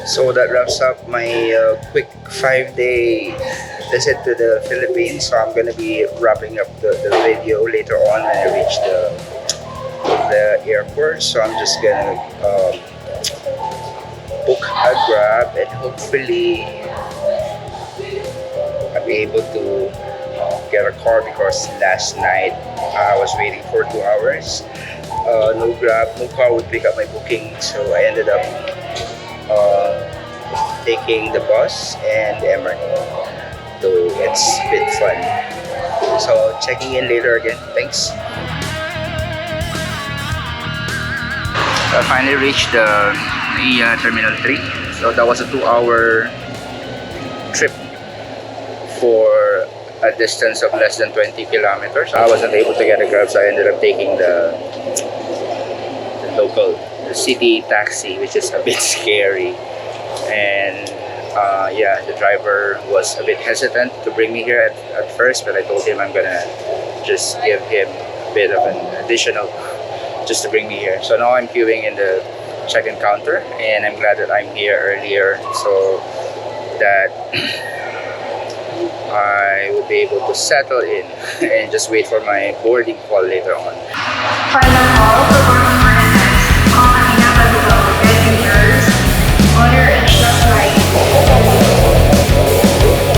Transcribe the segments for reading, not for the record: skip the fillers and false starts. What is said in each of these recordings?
So that wraps up my quick 5-day visit to the Philippines. So I'm gonna be wrapping up the video later on when I reach the airport. So I'm just gonna book a Grab and hopefully I'll be able to get a car because last night I was waiting for 2 hours. No Grab, no car would pick up my booking, so I ended up taking the bus and the MRT. Though it's a bit fun. So checking in later again. Thanks. I finally reached the NAIA Terminal 3. So that was a 2-hour trip for a distance of less than 20 kilometers. I wasn't able to get a Grab, so I ended up taking the local city taxi, which is a bit scary. And yeah, the driver was a bit hesitant to bring me here at first, but I told him I'm gonna just give him a bit of an additional just to bring me here. So now I'm queuing in the check-in counter, and I'm glad that I'm here earlier so that I will be able to settle in and just wait for my boarding call later on. Final call for boarding purposes. All Manila passengers on your extra flight.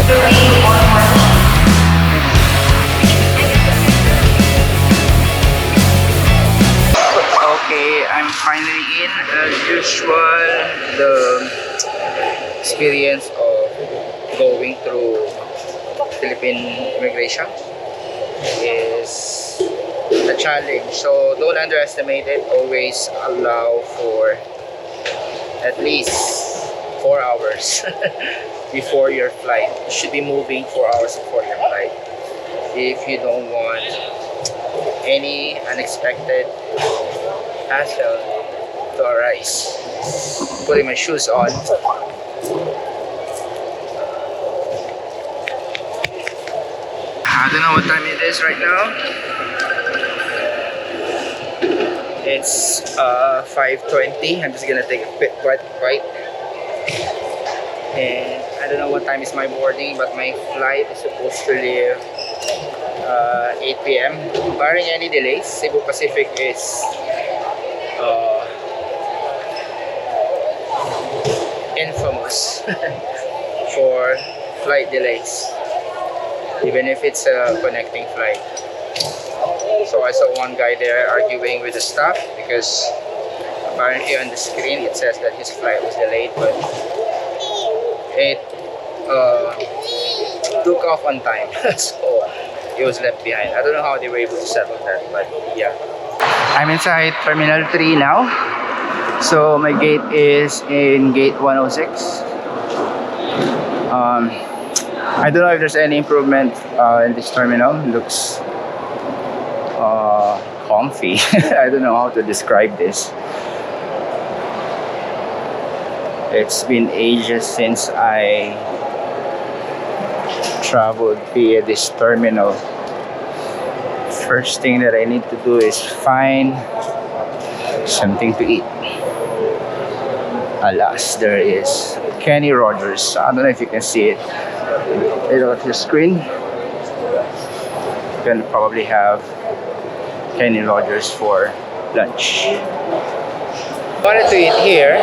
Remain on board. Okay, I'm finally in. As usual, the experience of going through Philippine immigration is a challenge, so don't underestimate it. Always allow for at least 4 hours before your flight. You should be moving 4 hours before your flight if you don't want any unexpected hassle to arise. Putting my shoes on. I don't know what time it is right now. It's 5:20. I'm just gonna take a quick bite. And I don't know what time is my boarding, but my flight is supposed to leave 8 p.m. Barring any delays. Cebu Pacific is infamous for flight delays, even if it's a connecting flight. So I saw one guy there arguing with the staff because apparently on the screen it says that his flight was delayed, but it took off on time. So he was left behind. I don't know how they were able to settle that, but yeah. I'm inside Terminal 3 now. So my gate is in gate 106. I don't know if there's any improvement in this terminal. It looks comfy. I don't know how to describe this. It's been ages since I traveled via this terminal. First thing that I need to do is find something to eat. Alas, there is Kenny Rogers. I don't know if you can see it. Right on your screen. You can probably have Kenny Rogers for lunch. Wanted to eat here,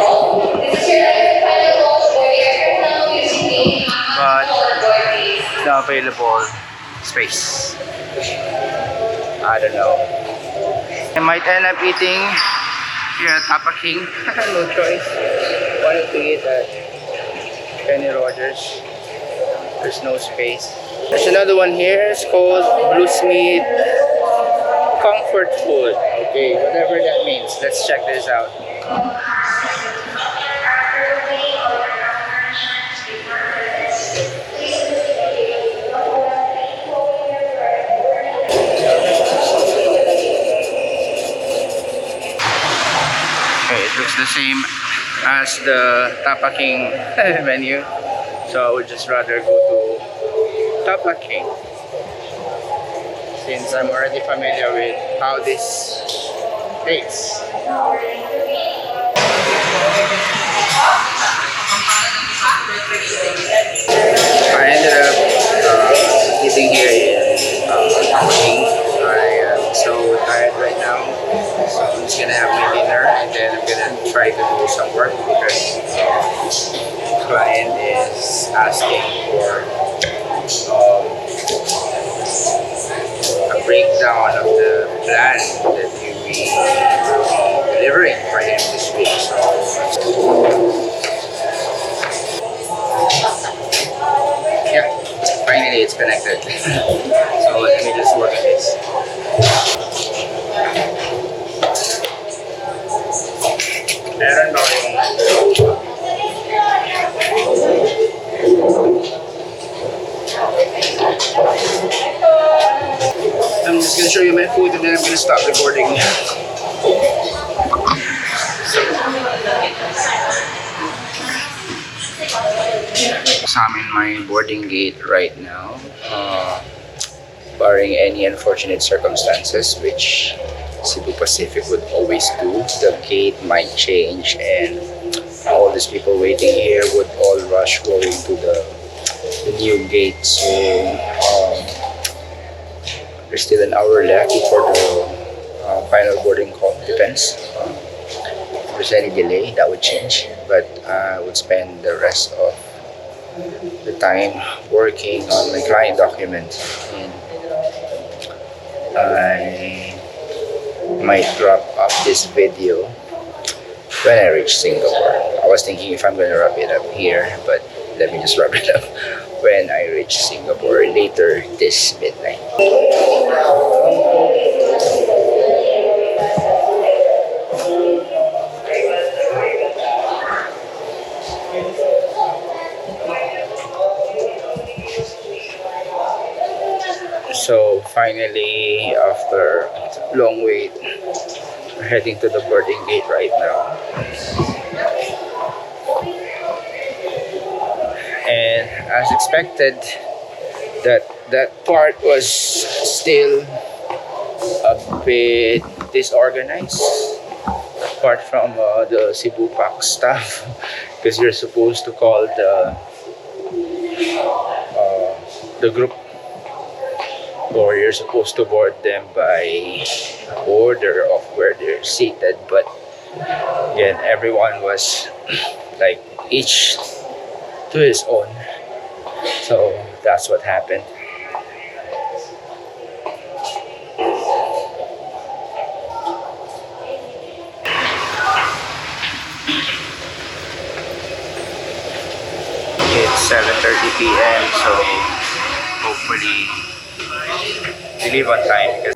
but the available space, I don't know. I might end up eating here at Papa King. No choice. Wanted to eat at Kenny Rogers. There's no space. There's another one here. It's called Blue Smith Comfort Food. Okay, whatever that means. Let's check this out. Okay, it looks the same as the Tapa King menu. So I would just rather go to Tapa King, since I'm already familiar with how this tastes. waiting here in King. I am so tired right now, so I'm just gonna have my dinner and then I'm gonna try to do some work because client is asking for a breakdown of the plan that we will be delivering for him this week. So yeah, finally it's connected. So let me just work on this. Meron ba yung I'm just gonna show you my food and then I'm gonna stop recording. Examine my boarding gate right now. Barring any unfortunate circumstances, which Cebu Pacific would always do, the gate might change and all these people waiting here would all rush going to the new gate. So there's still an hour left before the final boarding call. Depends. If there's any delay, that would change. But I would spend the rest of the time working on my client document. And I might wrap up this video when I reach Singapore. I was thinking if I'm gonna wrap it up here, but let me just wrap it up when I reach Singapore later this midnight. So finally, after a long wait, we're heading to the boarding gate right now. And as expected, that part was still a bit disorganized, apart from the Cebu Pac staff, because you're supposed to call the group, or you're supposed to board them by order of where they're seated. But again, everyone was like each to his own. So that's what happened. It's 7:30 p.m. so hopefully we leave on time because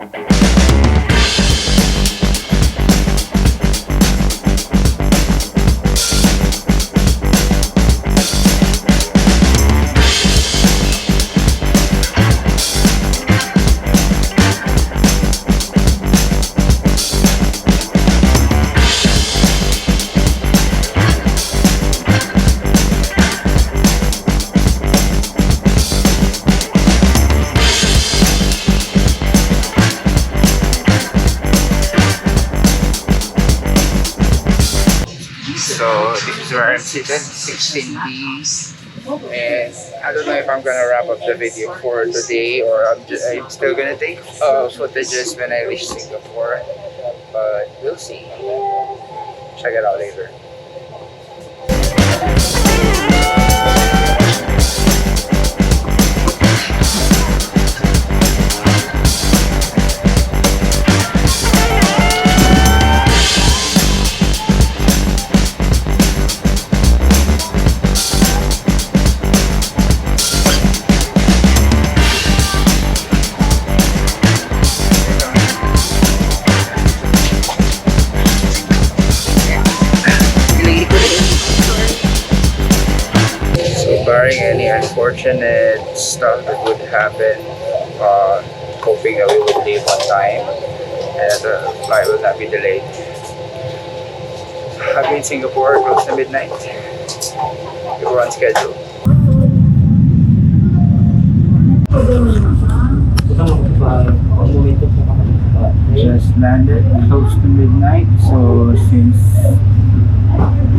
so this is where I'm seated, 16B. And I don't know if I'm gonna wrap up the video for today or I'm still gonna take footages when I reach Singapore, but we'll see. Check it out later. Barring any unfortunate stuff that would happen, hoping that we would leave on time and the flight will not be delayed. I'll be in Singapore close to midnight. We're on schedule. Just landed close to midnight, so since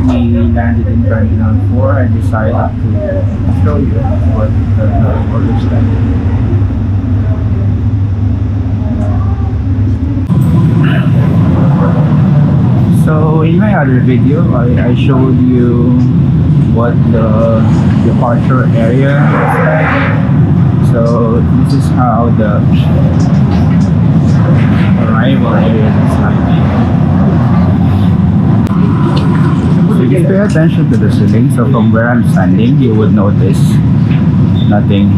we landed in Terminal 4, I decided to show you what the orders like. So in my other video, I showed you what the departure area is like. So this is how the arrival area looks like. So just pay attention to the ceiling. So from where I'm standing, you would notice nothing.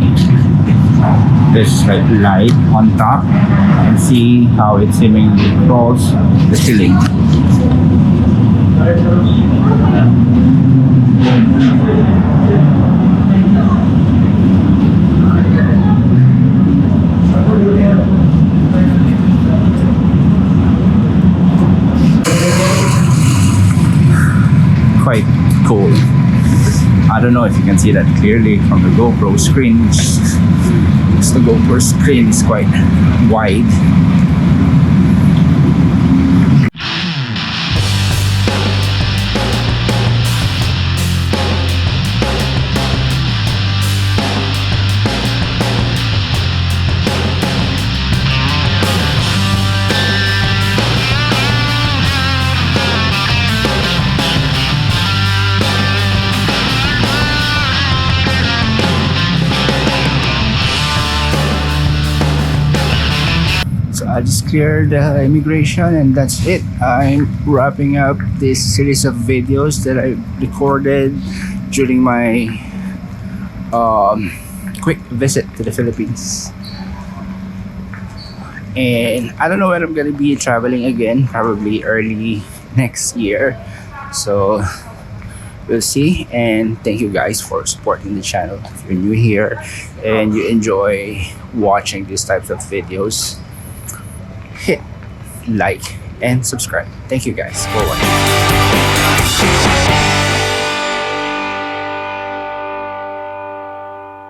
There's like light on top, and see how it seemingly crawls the ceiling. Quite cool. I don't know if you can see that clearly from the GoPro screen, because the GoPro screen is quite wide. I just cleared the immigration, and that's it. I'm wrapping up this series of videos that I recorded during my quick visit to the Philippines. And I don't know when I'm gonna be traveling again, probably early next year. So we'll see. And thank you guys for supporting the channel. If you're new here and you enjoy watching these types of videos, hit like and subscribe. Thank you guys for watching.